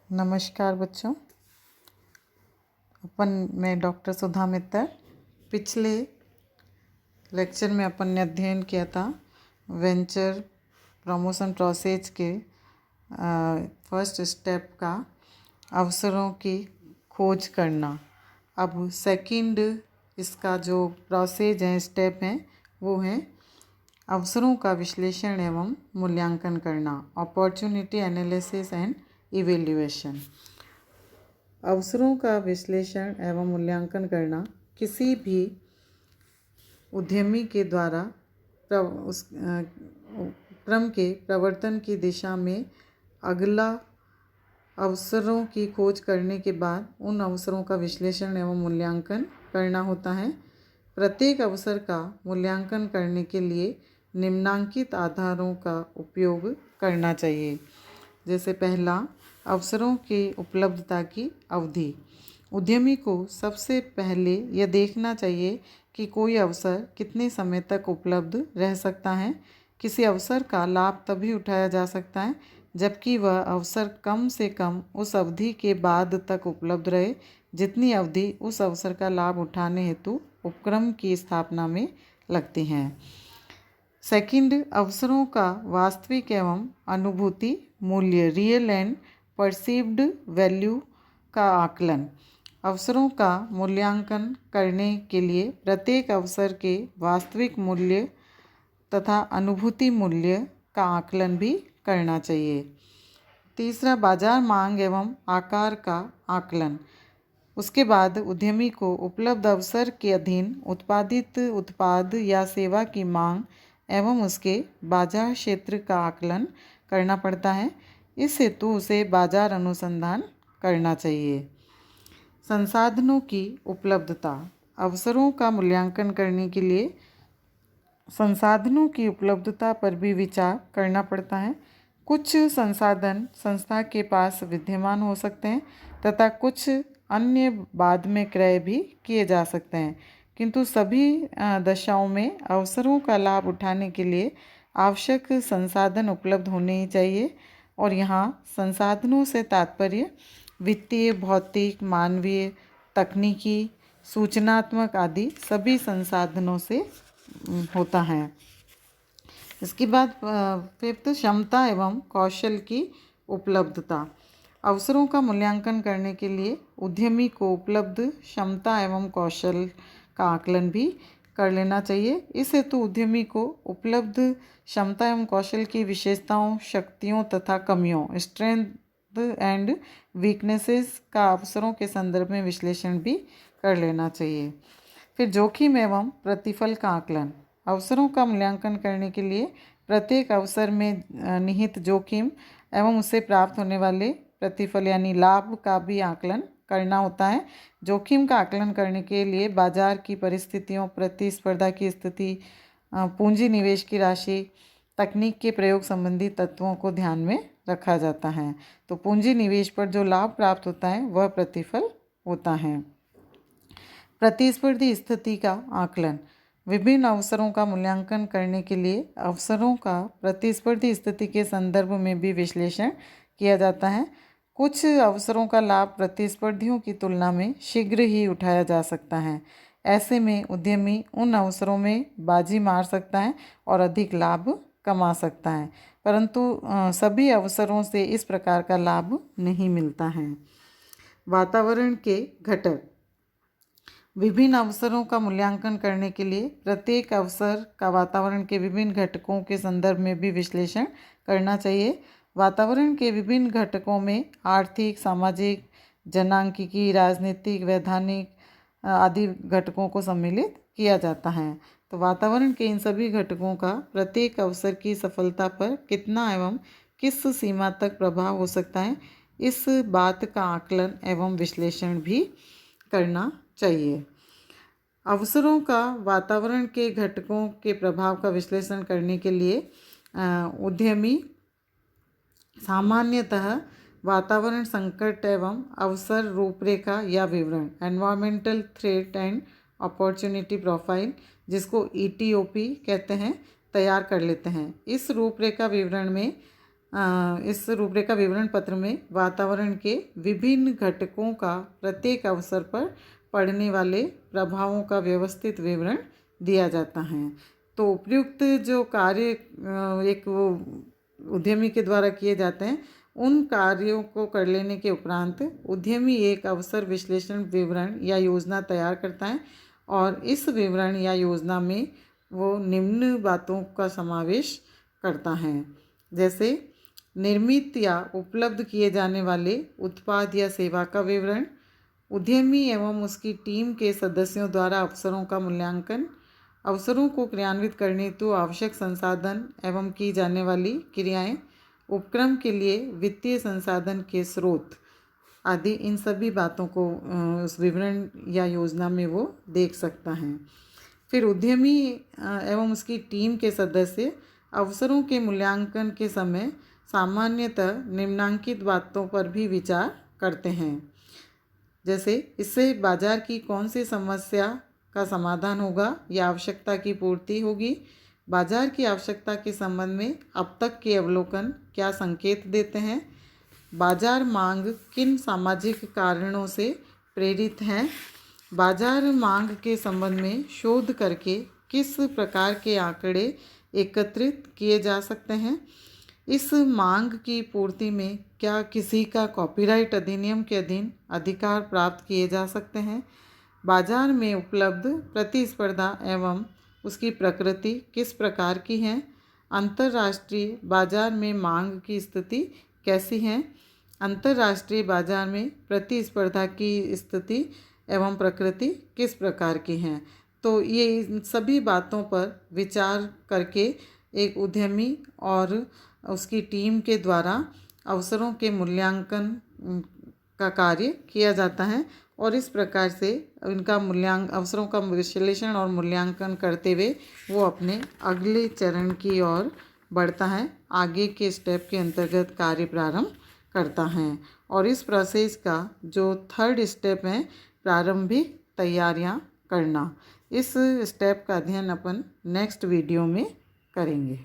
नमस्कार बच्चों। मैं डॉक्टर सुधा मित्तर। पिछले लेक्चर में अपन ने अध्ययन किया था वेंचर प्रमोशन प्रोसेस के फर्स्ट स्टेप का अवसरों की खोज करना। अब सेकंड इसका जो प्रोसेस है, स्टेप है, वो है अवसरों का विश्लेषण एवं मूल्यांकन करना, अपॉर्चुनिटी एनालिसिस एंड इवेल्युएशन। अवसरों का विश्लेषण एवं मूल्यांकन करना किसी भी उद्यमी के द्वारा उस क्रम के प्रवर्तन की दिशा में अगला अवसरों की खोज करने के बाद उन अवसरों का विश्लेषण एवं मूल्यांकन करना होता है। प्रत्येक अवसर का मूल्यांकन करने के लिए निम्नांकित आधारों का उपयोग करना चाहिए। जैसे पहला, अवसरों की उपलब्धता की अवधि। उद्यमी को सबसे पहले यह देखना चाहिए कि कोई अवसर कितने समय तक उपलब्ध रह सकता है। किसी अवसर का लाभ तभी उठाया जा सकता है जबकि वह अवसर कम से कम उस अवधि के बाद तक उपलब्ध रहे जितनी अवधि उस अवसर का लाभ उठाने हेतु उपक्रम की स्थापना में लगती हैं। सेकंड, अवसरों का वास्तविक एवं अनुभूति मूल्य, रियल एंड परसीव्ड वैल्यू का आकलन। अवसरों का मूल्यांकन करने के लिए प्रत्येक अवसर के वास्तविक मूल्य तथा अनुभूति मूल्य का आकलन भी करना चाहिए। तीसरा, बाजार मांग एवं आकार का आकलन। उसके बाद उद्यमी को उपलब्ध अवसर के अधीन उत्पादित उत्पाद या सेवा की मांग एवं उसके बाजार क्षेत्र का आकलन करना पड़ता है। इस हेतु उसे बाजार अनुसंधान करना चाहिए। संसाधनों की उपलब्धता। अवसरों का मूल्यांकन करने के लिए संसाधनों की उपलब्धता पर भी विचार करना पड़ता है। कुछ संसाधन संस्था के पास विद्यमान हो सकते हैं तथा कुछ अन्य बाद में क्रय भी किए जा सकते हैं, किंतु सभी दशाओं में अवसरों का लाभ उठाने के लिए आवश्यक संसाधन उपलब्ध होने ही चाहिए। और यहाँ संसाधनों से तात्पर्य वित्तीय, भौतिक, मानवीय, तकनीकी, सूचनात्मक आदि सभी संसाधनों से होता है। इसके बाद फिफ्थ, क्षमता एवं कौशल की उपलब्धता। अवसरों का मूल्यांकन करने के लिए उद्यमी को उपलब्ध क्षमता एवं कौशल का आकलन भी कर लेना चाहिए। इस हेतु उद्यमी को उपलब्ध क्षमता एवं कौशल की विशेषताओं, शक्तियों तथा कमियों, स्ट्रेंथ एंड वीकनेसेस का अवसरों के संदर्भ में विश्लेषण भी कर लेना चाहिए। फिर जोखिम एवं प्रतिफल का आकलन। अवसरों का मूल्यांकन करने के लिए प्रत्येक अवसर में निहित जोखिम एवं उससे प्राप्त होने वाले प्रतिफल यानी लाभ का भी आकलन करना होता है। जोखिम का आकलन करने के लिए बाजार की परिस्थितियों, प्रतिस्पर्धा की स्थिति, पूंजी निवेश की राशि, तकनीक के प्रयोग संबंधी तत्वों को ध्यान में रखा जाता है। तो पूंजी निवेश पर जो लाभ प्राप्त होता है वह प्रतिफल होता है। प्रतिस्पर्धी स्थिति का आकलन। विभिन्न अवसरों का मूल्यांकन करने के लिए अवसरों का प्रतिस्पर्धी स्थिति के संदर्भ में भी विश्लेषण किया जाता है। कुछ अवसरों का लाभ प्रतिस्पर्धियों की तुलना में शीघ्र ही उठाया जा सकता है। ऐसे में उद्यमी उन अवसरों में बाजी मार सकता है और अधिक लाभ कमा सकता है, परंतु सभी अवसरों से इस प्रकार का लाभ नहीं मिलता है। वातावरण के घटक। विभिन्न अवसरों का मूल्यांकन करने के लिए प्रत्येक अवसर का वातावरण के विभिन्न घटकों के संदर्भ में भी विश्लेषण करना चाहिए। वातावरण के विभिन्न घटकों में आर्थिक, सामाजिक, जनांकिकी, राजनीतिक, वैधानिक आदि घटकों को सम्मिलित किया जाता है। तो वातावरण के इन सभी घटकों का प्रत्येक अवसर की सफलता पर कितना एवं किस सीमा तक प्रभाव हो सकता है, इस बात का आकलन एवं विश्लेषण भी करना चाहिए। अवसरों का वातावरण के घटकों के प्रभाव का विश्लेषण करने के लिए उद्यमी सामान्यतः वातावरण संकट एवं अवसर रूपरेखा या विवरण, environmental threat and opportunity profile, जिसको ETOP कहते हैं, तैयार कर लेते हैं। इस रूपरेखा विवरण में इस रूपरेखा विवरण पत्र में वातावरण के विभिन्न घटकों का प्रत्येक अवसर पर पड़ने वाले प्रभावों का व्यवस्थित विवरण दिया जाता है। तो उपयुक्त जो कार्य एक वो उद्यमी के द्वारा किए जाते हैं, उन कार्यों को कर लेने के उपरांत उद्यमी एक अवसर विश्लेषण विवरण या योजना तैयार करता है और इस विवरण या योजना में वो निम्न बातों का समावेश करता है, जैसे निर्मित या उपलब्ध किए जाने वाले उत्पाद या सेवा का विवरण, उद्यमी एवं उसकी टीम के सदस्यों द्वारा अवसरों का मूल्यांकन, अवसरों को क्रियान्वित करने हेतु आवश्यक संसाधन एवं की जाने वाली क्रियाएं, उपक्रम के लिए वित्तीय संसाधन के स्रोत आदि, इन सभी बातों को उस विवरण या योजना में वो देख सकता है। फिर उद्यमी एवं उसकी टीम के सदस्य अवसरों के मूल्यांकन के समय सामान्यतः निम्नांकित बातों पर भी विचार करते हैं, जैसे इससे बाजार की कौन सी समस्या का समाधान होगा या आवश्यकता की पूर्ति होगी, बाजार की आवश्यकता के संबंध में अब तक के अवलोकन क्या संकेत देते हैं, बाजार मांग किन सामाजिक कारणों से प्रेरित है, बाजार मांग के संबंध में शोध करके किस प्रकार के आंकड़े एकत्रित किए जा सकते हैं, इस मांग की पूर्ति में क्या किसी का कॉपीराइट अधिनियम के अधीन अधिकार प्राप्त किए जा सकते हैं, बाजार में उपलब्ध प्रतिस्पर्धा एवं उसकी प्रकृति किस प्रकार की है, अंतर्राष्ट्रीय बाजार में मांग की स्थिति कैसी है, अंतर्राष्ट्रीय बाजार में प्रतिस्पर्धा की स्थिति एवं प्रकृति किस प्रकार की हैं। तो ये इन सभी बातों पर विचार करके एक उद्यमी और उसकी टीम के द्वारा अवसरों के मूल्यांकन का कार्य किया जाता है और इस प्रकार से इनका अवसरों का विश्लेषण और मूल्यांकन करते हुए वो अपने अगले चरण की ओर बढ़ता है, आगे के स्टेप के अंतर्गत कार्य प्रारंभ करता है। और इस प्रोसेस का जो थर्ड स्टेप है, प्रारंभिक तैयारियां करना, इस स्टेप का अध्ययन अपन नेक्स्ट वीडियो में करेंगे।